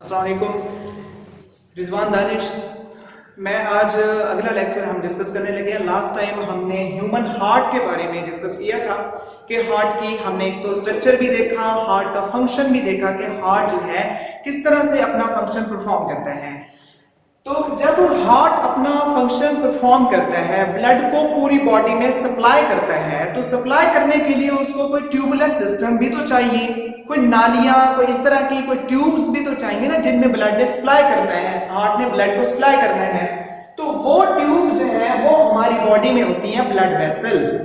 अस्सलाम वालेकुम, रिजवान दानिश। मैं आज अगला लेक्चर हम डिस्कस करने लगे हैं। लास्ट टाइम हमने ह्यूमन हार्ट के बारे में डिस्कस किया था कि हार्ट की हमने एक तो स्ट्रक्चर भी देखा, हार्ट का फंक्शन भी देखा कि हार्ट जो है किस तरह से अपना फंक्शन परफॉर्म करता है। तो जब हार्ट अपना फंक्शन परफॉर्म करता है, ब्लड को पूरी बॉडी में सप्लाई करता है, तो सप्लाई करने के लिए उसको कोई ट्यूबुलर सिस्टम भी तो चाहिए, कोई नालियां, कोई इस तरह की कोई ट्यूब्स भी तो चाहिए ना, जिनमें ब्लड ने सप्लाई करना है, हार्ट ने ब्लड को सप्लाई करना है। तो वो ट्यूब्स जो है वो हमारी बॉडी में होती हैं ब्लड वेसल्स।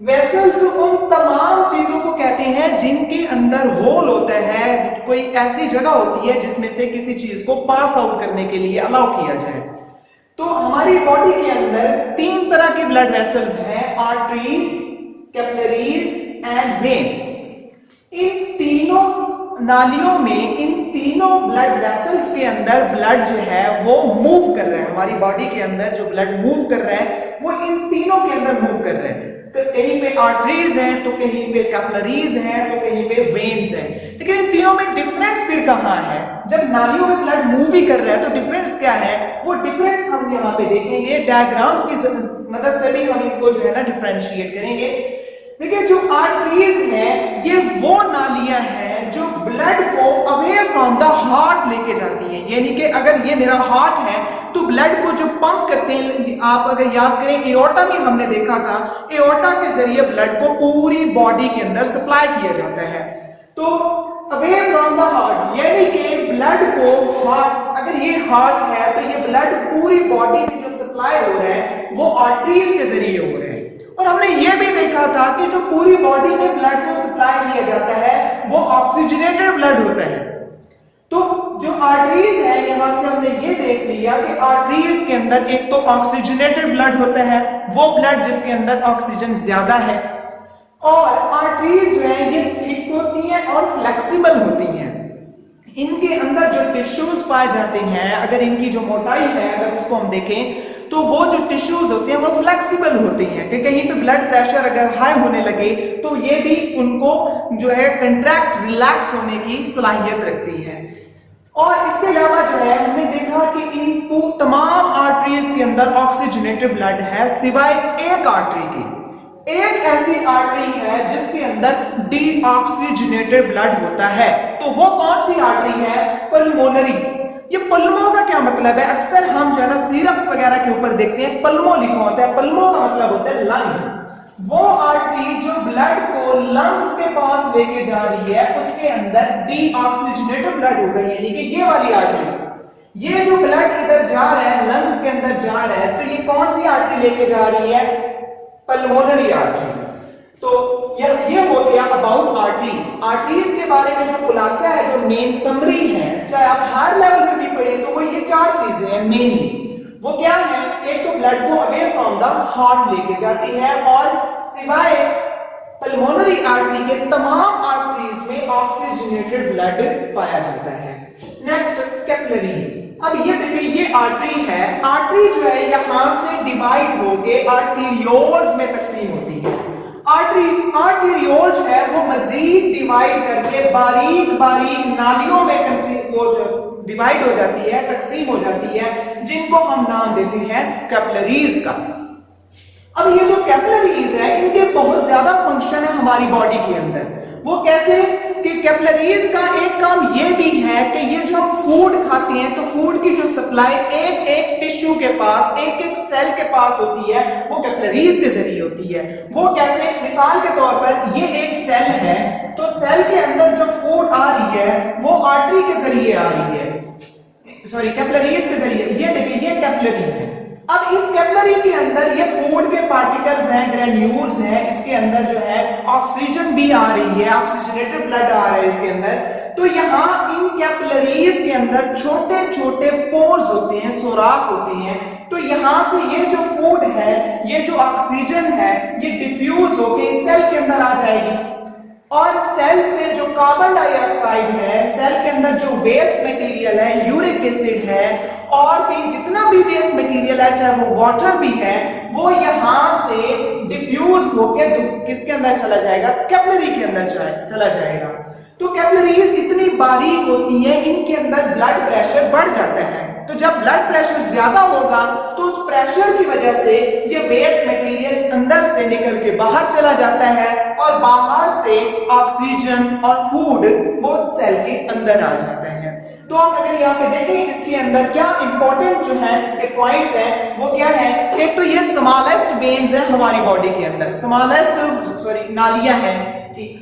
वेसल्स उन तमाम चीजों को कहते हैं जिनके अंदर होल होता है, कोई ऐसी जगह होती है जिसमें से किसी चीज को पास आउट करने के लिए अलाउ किया जाए। तो हमारी बॉडी के अंदर तीन तरह के ब्लड वेसल्स हैं, आर्टरीज, कैपिलरीज एंड वेन्स। इन तीनों नालियों में, इन तीनों ब्लड वेसल्स के अंदर ब्लड जो है वो मूव कर रहा है। हमारी बॉडी के अंदर जो ब्लड मूव कर रहा है वो इन तीनों के अंदर मूव कर रहे हैं। तो कहीं पे आर्टरीज हैं, तो कहीं पे कैपिलरीज हैं, तो कहीं पे वेन्स हैं। लेकिन इन तीनों में डिफरेंस फिर कहां है? जब नालियों में ब्लड मूव ही कर रहा है तो डिफरेंस क्या है? वो डिफरेंस हम यहाँ पे देखेंगे, डायग्राम्स की मदद से भी हम इनको जो है ना डिफरेंशिएट करेंगे। देखिए, जो आर्टरीज है ये वो नालियां हैं जो ब्लड को अवे फ्रॉम द हार्ट लेके जाती हैं। यानी कि अगर ये मेरा हार्ट है तो ब्लड को जो पंप करते हैं, आप अगर याद करें एओर्टा में हमने देखा था, एओर्टा के जरिए ब्लड को पूरी बॉडी के अंदर सप्लाई किया जाता है। तो अवे फ्रॉम द हार्ट यानी कि ब्लड को हार्ट, अगर ये हार्ट है तो ये ब्लड पूरी बॉडी में जो सप्लाई हो रहा है वो आर्टरीज के जरिए हो रहा है। और हमने ये भी देखा था कि जो पूरी बॉडी में ब्लड को सप्लाई किया जाता है वो ऑक्सीजनेटेड ब्लड होता है। तो जो आर्टरीज है, यहां से हमने ये देख लिया कि आर्टरीज के अंदर एक तो ऑक्सीजनेटेड ब्लड होता है, वो ब्लड जिसके अंदर ऑक्सीजन ज्यादा है, और आर्टरीज जो है ये थिक होती हैं और फ्लेक्सिबल होती हैं। इनके अंदर जो टिश्यूज पाए जाते हैं, अगर इनकी जो मोटाई है अगर उसको हम देखें तो वो जो टिश्यूज होते हैं वो फ्लेक्सिबल होती हैं कि कहीं पे ब्लड प्रेशर अगर हाई होने लगे तो ये भी उनको जो है कंट्रैक्ट, रिलैक्स होने की सलाहियत रखती है। और इसके अलावा जो है हमने देखा कि इन तमाम आर्टरीज के अंदर ऑक्सीजनेटेड ब्लड है, सिवाय एक आर्टरी की। एक ऐसी आर्टरी है जिसके अंदर डीऑक्सीजनेटेड ब्लड होता है। तो वो कौन सी आर्टरी है? पल्मोनरी। ये पल्मो का क्या मतलब है? अक्सर हम जो है ना सिरप्स वगैरह के ऊपर देखते हैं पल्मो लिखा होता है। पल्मो का मतलब होता है लंग्स। वो आर्टरी जो ब्लड को लंग्स के पास लेके जा रही है उसके अंदर डीऑक्सीजनेटेड ब्लड होगा, यानी कि ये वाली आर्टरी, ये जो ब्लड इधर जा रहा है लंग्स के अंदर जा रहा है, तो ये कौन सी आर्टरी लेके जा रही है? Pulmonary artery. तो ये हो गया अबाउट आर्टरीज। आर्टरीज के बारे में जो खुलासा है, जो मेन समरी है, चाहे आप हर लेवल पे भी पढ़े तो वो ये चार चीजें हैं मेनली। वो क्या है? एक तो ब्लड को अवे फ्रॉम द हार्ट लेके जाती है, और सिवाय पल्मोनरी आर्टरी के तमाम आर्टरीज में ऑक्सीजनेटेड ब्लड पाया जाता है। Next, capillaries. अब ये देखिए, ये आर्टरी है, आर्टरी जो है यहां से डिवाइड होके आर्टेरियोल्स में तकसीम होती है। आर्टेरियोल्स है वो मजीद डिवाइड करके बारीक बारीक नालियों में डिवाइड हो जाती है, तकसीम हो जाती है, जिनको हम नाम देते हैं कैपिलरीज का। अब ये जो कैपिलरीज है इनके बहुत ज्यादा फंक्शन है हमारी बॉडी के अंदर। वो कैसे? कि कैपिलरीज का एक काम ये भी है कि ये जो हम फूड खाते हैं तो फूड की जो सप्लाई एक एक टिश्यू के पास, एक एक सेल के पास होती है, वो कैपिलरीज के जरिए होती है। वो कैसे? मिसाल के तौर पर ये एक सेल है, तो सेल के अंदर जो फूड आ रही है वो आर्टरी के जरिए आ रही है, सॉरी कैपिलरीज के जरिए। ये देखिए, ये कैपिलरी है। अब इस कैपिलरी के अंदर ये फूड के पार्टिकल्स हैं, ग्रेन्यूल्स हैं, इसके अंदर जो है ऑक्सीजन भी आ रही है, ऑक्सीजनेटेड ब्लड आ रहा है इसके अंदर। तो यहाँ इन कैपिलरीज के अंदर छोटे छोटे पोर्स होते हैं, सुराख होते हैं। तो यहाँ से ये जो फूड है, ये जो ऑक्सीजन है, ये डिफ्यूज होके सेल के अंदर आ जाएगी, और सेल से जो कार्बन डाइऑक्साइड है, सेल के अंदर जो वेस्ट मटेरियल है, यूरिक एसिड है, और भी जितना भी वेस्ट मटेरियल है, चाहे वो वाटर भी है, वो यहां से डिफ्यूज होकर किसके अंदर चला जाएगा? कैपिलरी के अंदर चला जाएगा। तो कैपिलरीज इतनी बारीक होती हैं, इनके अंदर ब्लड प्रेशर बढ़ जाता है। तो जब ब्लड प्रेशर ज्यादा होगा तो उस प्रेशर की वजह से ये वेस्ट मटेरियल अंदर से निकल के बाहर चला जाता है और बाहर से ऑक्सीजन और फूड वो सेल के अंदर आ जाता है। तो आप अगर यहाँ पे देखें इसके अंदर क्या इंपॉर्टेंट जो है इसके पॉइंट्स हैं वो क्या है, एक तो ये स्मॉलेस्ट वेन्स है हमारी बॉडी के अंदर, स्मॉलेस्ट नालियां हैं, ठीक।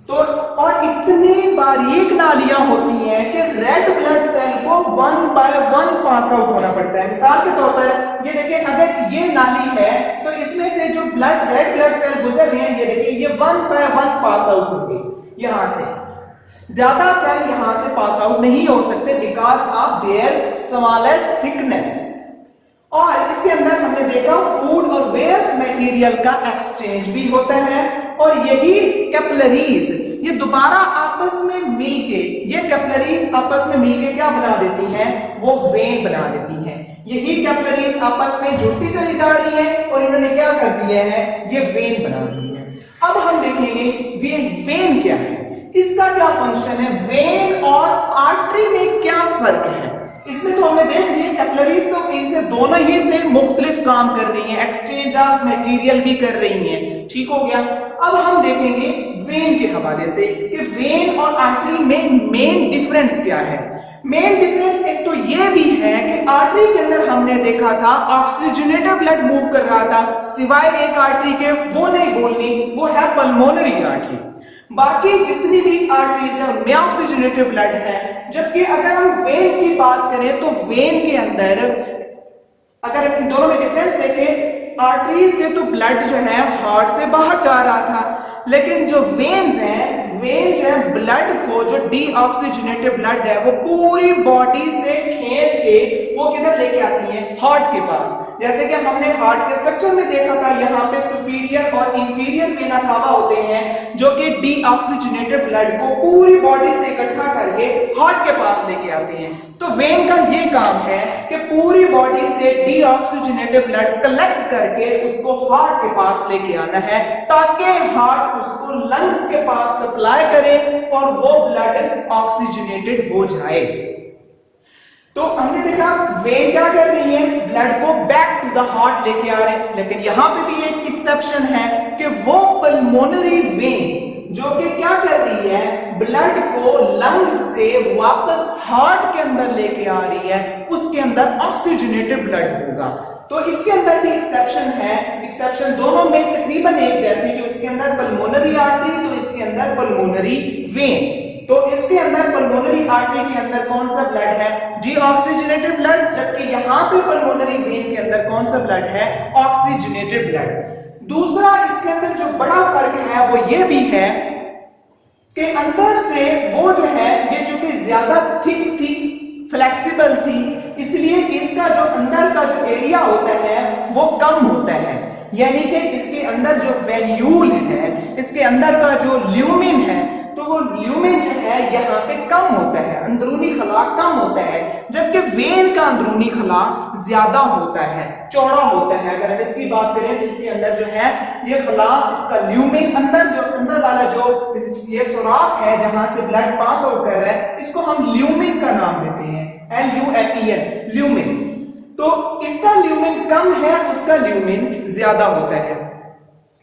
तो और इतनी बारीक नालियां होती हैं कि रेड ब्लड सेल को 1 बाय 1 पास आउट होना पड़ता है। मिसाल के तौर पर ये देखिए, अगर ये नाली है तो इसमें से जो रेड ब्लड सेल गुजर रहे हैं, ये देखिए ये 1 बाय 1 पास आउट होंगे। यहां से ज्यादा सेल यहां से पास आउट नहीं हो सकते because of their smallest thickness. और इसके अंदर हमने देखा फूड और वेस्ट मटेरियल का एक्सचेंज भी होता है और यही कैपिलरीज ये दोबारा आपस में मिलके, ये कैपिलरीज आपस में मिलके क्या बना देती हैं, वो वेन बना देती हैं। यही कैपिलरीज आपस में जुड़ती चली जा रही है और इन्होंने क्या कर दिया है, ये वेन बना दी है। अब हम देखेंगे वेन क्या है, इसका क्या फंक्शन है, वेन और आर्टरी में क्या फर्क है। इसमें तो हमने देख लिया कैपिलरीज तो इनसे दोनों ही से मुख्तलिफ काम कर रही हैं, एक्सचेंज ऑफ मटेरियल भी कर रही हैं, ठीक हो गया। अब हम देखेंगे वेन के हवाले से कि वेन और आर्टरी में मेन डिफरेंस क्या है। मेन डिफरेंस एक तो ये भी है कि आर्टरी के अंदर हमने देखा था ऑक्सीजनेटेड ब्लड मूव कर रहा था, सिवाय एक आर्टरी के, वो नहीं बोलनी, वो है पल्मोनरी आर्टरी। बाकी जितनी भी आर्टरीज है उनमें ऑक्सीजनेटेड ब्लड है। जबकि अगर हम वेन की बात करें तो वेन के अंदर अगर इन दोनों में डिफरेंस देखें, आर्टरीज से तो ब्लड जो है हार्ट से बाहर जा रहा था, लेकिन जो वेन्स हैं, वेन जो है ब्लड को, जो डीऑक्सीजनेटेड ब्लड है वो पूरी बॉडी से खींच के वो किधर लेके आती है, हार्ट के पास। जैसे कि हमने हार्ट के स्ट्रक्चर में देखा था, यहाँ पे सुपीरियर और इंफीरियर वेना कावा होते हैं जो कि डीऑक्सीजनेटेड ब्लड को पूरी बॉडी से इकट्ठा करके हार्ट के पास लेके आते हैं। तो वेन का ये काम है कि पूरी बॉडी से डीऑक्सीजनेटेड ब्लड कलेक्ट करके उसको हार्ट के पास लेके आना है ताकि हार्ट उसको लंग्स के पास सप्लाई करे और वो ब्लड ऑक्सीजनेटेड हो जाए। तो हमने देखा वेन क्या कर रही है, ब्लड को बैक टू द हार्ट लेके आ रहे हैं, लेकिन यहां पे भी एक एक्सेप्शन है कि वो पल्मोनरी वेन जो कि क्या कर रही है, ब्लड को लंग्स से वापस हार्ट के अंदर लेके आ रही है, उसके अंदर ऑक्सीजनेटेड ब्लड होगा। तो इसके अंदर भी एक्सेप्शन है, एक्सेप्शन दोनों में तकरीबन एक जैसे कि उसके अंदर पल्मोनरी आर्टरी तो इसके अंदर पल्मोनरी वेन। तो इसके अंदर पल्मोनरी आर्टरी के अंदर कौन सा ब्लड है, डीऑक्सीजनेटेड ब्लड, जबकि यहां पे पल्मोनरी वेन के अंदर कौन सा ब्लड है, ऑक्सीजनेटेड ब्लड। दूसरा इसके अंदर जो बड़ा फर्क है वो ये भी है कि अंदर से वो जो है ये जो कि ज्यादा थिक थी, फ्लेक्सिबल थी, इसलिए इसका जो अंदर का जो एरिया होता है वो कम होता है। यानी कि इसके अंदर जो वेन्यूल है, इसके अंदर का जो ल्यूमिन है, तो वो ल्यूमिन जो है यहाँ पे कम होता है, अंदरूनी खला कम होता है, जबकि वेन का अंदरूनी खला ज्यादा होता है, चौड़ा होता है। अगर हम इसकी बात करें तो इसके अंदर जो है ये खला, इसका ल्यूमिन अंदर वाला जो ये सुराख है जहां से ब्लड पास आउट कर रहा है, इसको हम ल्यूमिन का नाम देते हैं, LUMIN, ल्यूमिन। तो इसका ल्यूमिन कम है, उसका ल्यूमिन ज्यादा होता है।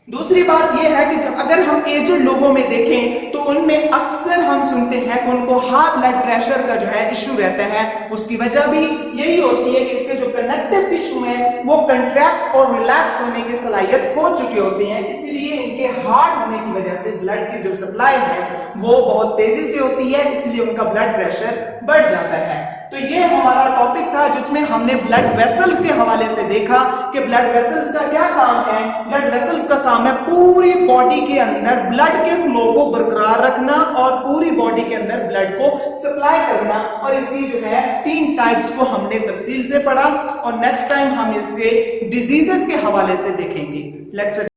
दूसरी बात यह है कि जब अगर हम एजेड लोगों में देखें तो उनमें अक्सर हम सुनते हैं कि उनको हाई ब्लड प्रेशर का जो है इश्यू रहता है। उसकी वजह भी यही होती है कि इसके जो कनेक्टिव टिश्यू है वो कंट्रैक्ट और रिलैक्स होने की सलाहियत खो चुके होते हैं, इसलिए इनके हार्ड होने की वजह से ब्लड की जो सप्लाई है वो बहुत तेजी से होती है, इसलिए उनका ब्लड प्रेशर बढ़ जाता है। तो ये हमारा टॉपिक था जिसमें हमने ब्लड वेसल्स के हवाले से देखा कि ब्लड वेसल्स का क्या काम है। ब्लड वेसल्स का काम है पूरी बॉडी के अंदर ब्लड के फ्लो को बरकरार रखना और पूरी बॉडी के अंदर ब्लड को सप्लाई करना। और इसकी जो है 3 टाइप्स को हमने तफसील से पढ़ा और नेक्स्ट टाइम हम इसके डिजीजेस के हवाले से देखेंगे। लेक्चर